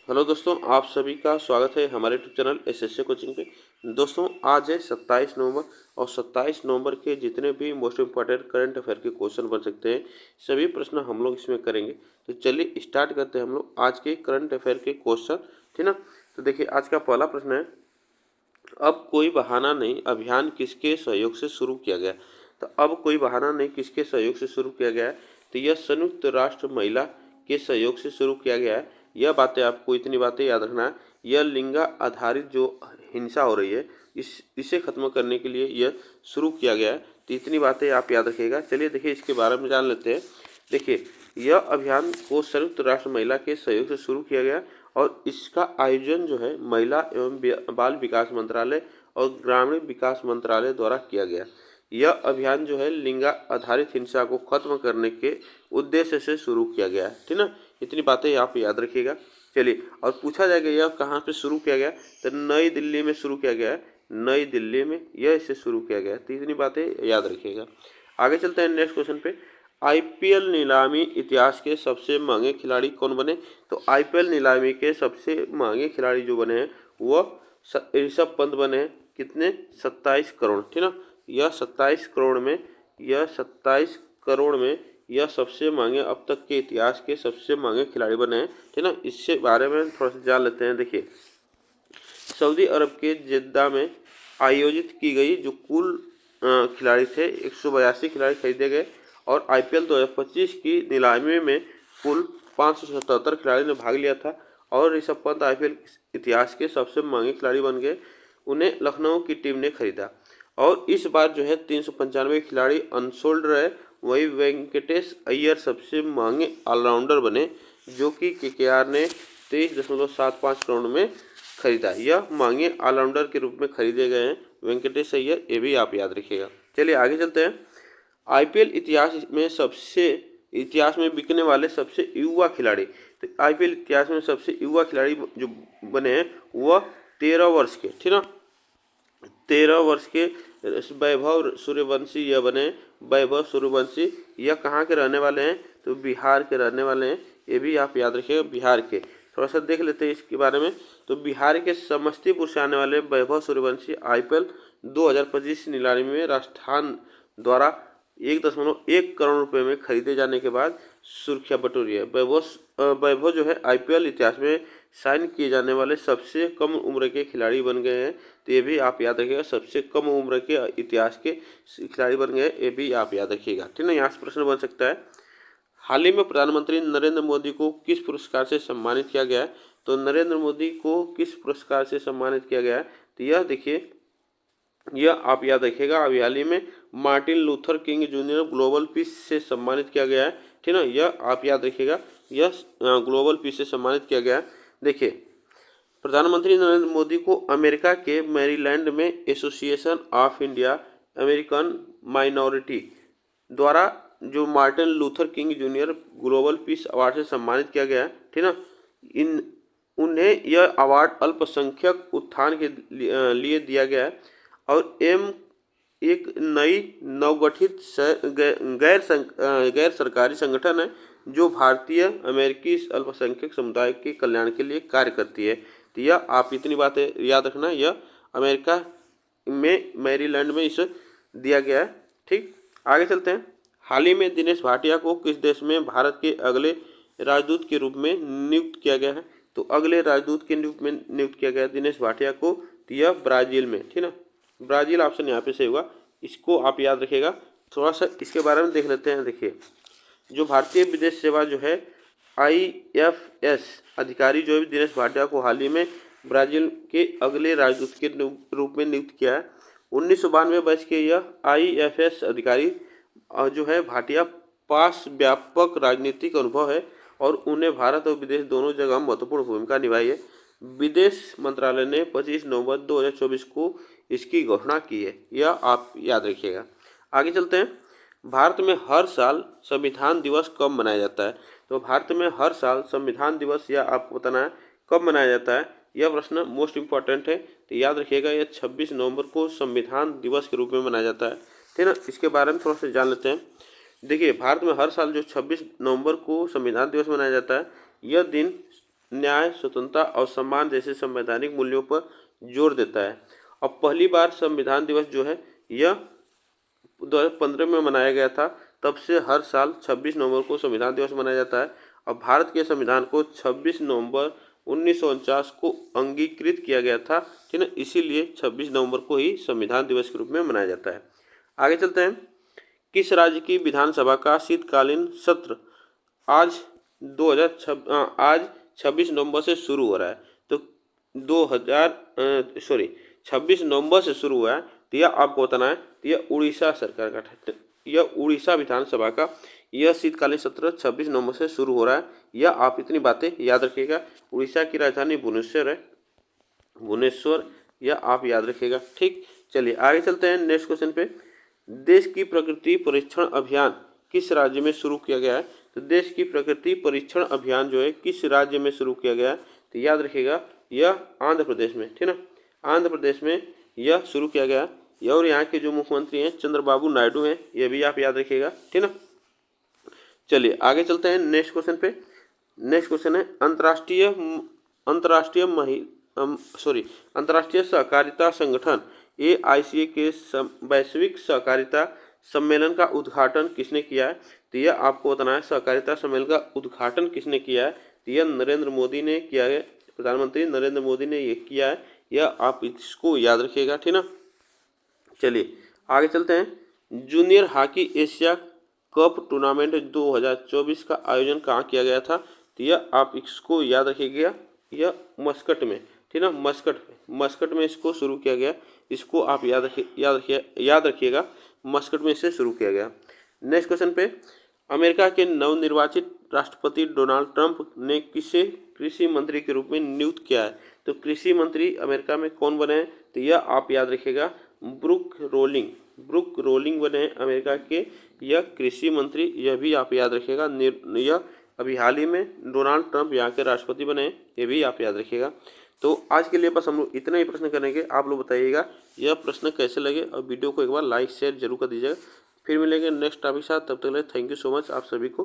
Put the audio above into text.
Hello दोस्तों, आप सभी का स्वागत है हमारे यूट्यूब चैनल एसएससी कोचिंग पे। दोस्तों, आज है 27 नवंबर और 27 नवंबर के जितने भी मोस्ट इम्पॉर्टेंट करंट अफेयर के क्वेश्चन बन सकते हैं, सभी प्रश्न हम लोग इसमें करेंगे। तो चलिए स्टार्ट करते हैं हम लोग आज के करंट अफेयर के क्वेश्चन, ठीक ना। तो देखिए, आज का पहला प्रश्न है, अब कोई बहाना नहीं अभियान किसके सहयोग से शुरू किया गया। तो अब कोई बहाना नहीं किसके सहयोग से शुरू किया गया है, तो यह संयुक्त राष्ट्र महिला के सहयोग से शुरू किया गया है। यह बातें आपको इतनी बातें याद रखना है, यह लिंग आधारित जो हिंसा हो रही है इसे खत्म करने के लिए यह शुरू किया गया है। तो इतनी बातें आप याद रखिएगा। चलिए देखिए, इसके बारे में जान लेते हैं। देखिए, यह अभियान को संयुक्त राष्ट्र महिला के सहयोग से शुरू किया गया और इसका आयोजन जो है महिला एवं बाल विकास मंत्रालय और ग्रामीण विकास मंत्रालय द्वारा किया गया। यह अभियान जो है लिंग आधारित हिंसा को खत्म करने के उद्देश्य से शुरू किया गया है, ठीक ना। इतनी बातें आप याद रखिएगा। चलिए, और पूछा जाएगा यह कहाँ पे शुरू किया गया, तो नई दिल्ली में शुरू किया गया है। नई दिल्ली में यह इसे शुरू किया गया है। तो इतनी बातें याद रखिएगा। आगे चलते हैं नेक्स्ट क्वेश्चन पे। आईपीएल नीलामी इतिहास के सबसे महंगे खिलाड़ी कौन बने। तो आईपीएल नीलामी के सबसे महंगे खिलाड़ी जो बने हैं वह ऋषभ पंत बने हैं। कितने? 27 करोड़, ठीक ना। यह 27 करोड़ में यह सबसे महंगे, अब तक के इतिहास के सबसे महंगे खिलाड़ी बने हैं, ठीक ना। इससे बारे में थोड़ा सा जान लेते हैं। देखिए, सऊदी अरब के जिद्दा में आयोजित की गई जो कुल खिलाड़ी थे 182 खिलाड़ी खरीदे गए और आईपीएल 2025 की नीलामी में कुल 577 खिलाड़ी ने भाग लिया था और ऋषभ पंत आईपीएल इतिहास के सबसे महंगे खिलाड़ी बन गए। उन्हें लखनऊ की टीम ने खरीदा और इस बार जो है 395 खिलाड़ी अनसोल्ड रहे। वही वेंकटेश अय्यर सबसे महंगे ऑलराउंडर बने जो कि केकेआर ने 23.75 करोड़ में खरीदा। यह महंगे ऑलराउंडर के रूप में खरीदे गए हैं वेंकटेश अय्यर, ये भी आप याद रखिएगा। चलिए आगे चलते हैं। आईपीएल इतिहास में बिकने वाले सबसे युवा खिलाड़ी। तो आईपीएल इतिहास में सबसे युवा खिलाड़ी जो बने हैं वह 13 वर्ष के, ठीक ना, 13 वर्ष के वैभव सूर्यवंशी यह बने। वैभव सूर्यवंशी यह कहाँ के रहने वाले हैं, तो बिहार के रहने वाले हैं। ये भी आप याद रखिएगा, बिहार के। थोड़ा सा देख लेते हैं इसके बारे में। तो बिहार के समस्तीपुर से आने वाले वैभव सूर्यवंशी आईपीएल 2025 नीलामी में राजस्थान द्वारा 1.1 करोड़ रुपए में खरीदे जाने के बाद सुर्खियां बटोरी है। वैभव जो है आईपीएल इतिहास में साइन किए जाने वाले सबसे कम उम्र के खिलाड़ी बन गए हैं। तो ये भी आप याद रखिएगा, सबसे कम उम्र के इतिहास के खिलाड़ी बन गए, ये भी आप याद रखिएगा, ठीक ना। यहाँ से प्रश्न बन सकता है, हाल ही में प्रधानमंत्री नरेंद्र मोदी को किस पुरस्कार से सम्मानित किया गया है। तो नरेंद्र मोदी को किस पुरस्कार से सम्मानित किया गया है, तो यह देखिए, यह आप याद रखिएगा, अभी हाल ही में Martin Luther king junior global piece से सम्मानित किया गया है, ठीक ना। यह आप याद रखिएगा, यह ग्लोबल पीस से सम्मानित किया गया है। देखिए, प्रधानमंत्री नरेंद्र मोदी को अमेरिका के मैरीलैंड में association of India American minority द्वारा जो Martin Luther king junior global peace award से सम्मानित किया गया है, ठीक ना। इन उन्हें यह अवार्ड अल्पसंख्यक उत्थान के लिए दिया गया है और एक नई नवगठित गैर सरकारी संगठन है जो भारतीय अमेरिकी अल्पसंख्यक समुदाय के कल्याण के लिए कार्य करती है। तो यह आप इतनी बातें याद रखना, यह अमेरिका में मैरीलैंड में इसे दिया गया है, ठीक। आगे चलते हैं। हाल ही में दिनेश भाटिया को किस देश में भारत के अगले राजदूत के रूप में नियुक्त किया गया है। तो अगले राजदूत के रूप में नियुक्त किया गया दिनेश भाटिया को, तो यह ब्राजील में, ठीक ना। ब्राजील ऑप्शन यहाँ पे सही होगा, इसको आप याद रखिएगा। थोड़ा सा इसके बारे में देख लेते हैं। देखिए, जो भारतीय विदेश सेवा जो है आईएफएस अधिकारी जो है दिनेश भाटिया को हाल ही में ब्राजील के अगले राजदूत के रूप में नियुक्त किया है। 1992 बैच के यह आईएफएस अधिकारी जो है भाटिया पास व्यापक राजनीतिक अनुभव है और उन्हें भारत और विदेश दोनों जगह महत्वपूर्ण भूमिका निभाई है। विदेश मंत्रालय ने 25 नवंबर 2024 को इसकी घोषणा की है, यह आप याद रखिएगा। आगे चलते हैं। भारत में हर साल संविधान दिवस कब मनाया जाता है। तो भारत में हर साल संविधान दिवस यह आपको बताना है कब मनाया जाता है। यह प्रश्न मोस्ट इम्पॉर्टेंट है, तो याद रखिएगा, यह 26 नवंबर को संविधान दिवस के रूप में मनाया जाता है, ठीक ना। इसके बारे में थोड़ा सा जान लेते हैं। देखिए, भारत में हर साल जो 26 नवंबर को संविधान दिवस मनाया जाता है, यह दिन न्याय, स्वतंत्रता और सम्मान जैसे संवैधानिक मूल्यों पर जोर देता है। अब पहली बार संविधान दिवस जो है यह 2015 में मनाया गया था। तब से हर साल 26 नवंबर को संविधान दिवस मनाया जाता है। और भारत के संविधान को 26 नवंबर 1949 को अंगीकृत किया गया था, ठीक है, इसीलिए 26 नवंबर को ही संविधान दिवस के रूप में मनाया जाता है। आगे चलते हैं। किस राज्य की विधानसभा का शीतकालीन सत्र आज 26 नवंबर से शुरू हो रहा है? तो 26 नवंबर से शुरू हुआ है। तो यह आपको बताना है, तो यह उड़ीसा सरकार का, यह उड़ीसा विधानसभा का यह शीतकालीन सत्र 26 नवंबर से शुरू हो रहा है। यह आप इतनी बातें याद रखिएगा। उड़ीसा की राजधानी भुवनेश्वर है, भुवनेश्वर, यह आप याद रखिएगा। ठीक, चलिए आगे चलते हैं नेक्स्ट क्वेश्चन पे। देश की प्रकृति परीक्षण अभियान किस राज्य में शुरू किया गया है? तो देश की प्रकृति परीक्षण अभियान जो है किस राज्य में शुरू किया गया है? तो याद रखिएगा यह आंध्र प्रदेश में, ठीक ना, आंध्र प्रदेश में यह शुरू किया गया। और यहाँ के जो मुख्यमंत्री हैं चंद्रबाबू नायडू हैं, यह भी आप याद रखिएगा, ठीक ना। चलिए आगे चलते हैं नेक्स्ट क्वेश्चन पे। नेक्स्ट क्वेश्चन है अंतर्राष्ट्रीय सहकारिता संगठन AICA के वैश्विक सहकारिता सम्मेलन का उद्घाटन किसने किया है? तो यह आपको बताना है, सहकारिता सम्मेलन का उद्घाटन किसने किया है? तो यह नरेंद्र मोदी ने किया है, प्रधानमंत्री नरेंद्र मोदी ने यह किया है। यह आप इसको याद रखिएगा, ठीक ना। चलिए आगे चलते हैं। Junior hockey Asia cup tournament 2024 का आयोजन कहाँ किया गया था? तो यह आप इसको याद रखिएगा, यह मस्कट में, ठीक ना, मस्कट में इसको शुरू किया गया। इसको आप याद रखिएगा, मस्कट में इसे शुरू किया गया। नेक्स्ट क्वेश्चन पे, अमेरिका के नवनिर्वाचित राष्ट्रपति डोनाल्ड ट्रंप ने किसे कृषि मंत्री के रूप में नियुक्त किया है? तो कृषि मंत्री अमेरिका में कौन बने हैं? तो यह आप याद रखिएगा, ब्रुक रोलिंग बने हैं अमेरिका के यह कृषि मंत्री। यह भी आप याद रखिएगा। यह अभी हाल ही में डोनाल्ड ट्रंप यहाँ के राष्ट्रपति बने हैं, ये भी आप याद रखिएगा। तो आज के लिए बस हम लोग इतना ही प्रश्न करेंगे। आप लोग बताइएगा यह प्रश्न कैसे लगे और वीडियो को एक बार लाइक शेयर जरूर कर दीजिएगा। फिर मिलेंगे नेक्स्ट टॉपिक के साथ, तब तक के लिए थैंक यू सो मच आप सभी को।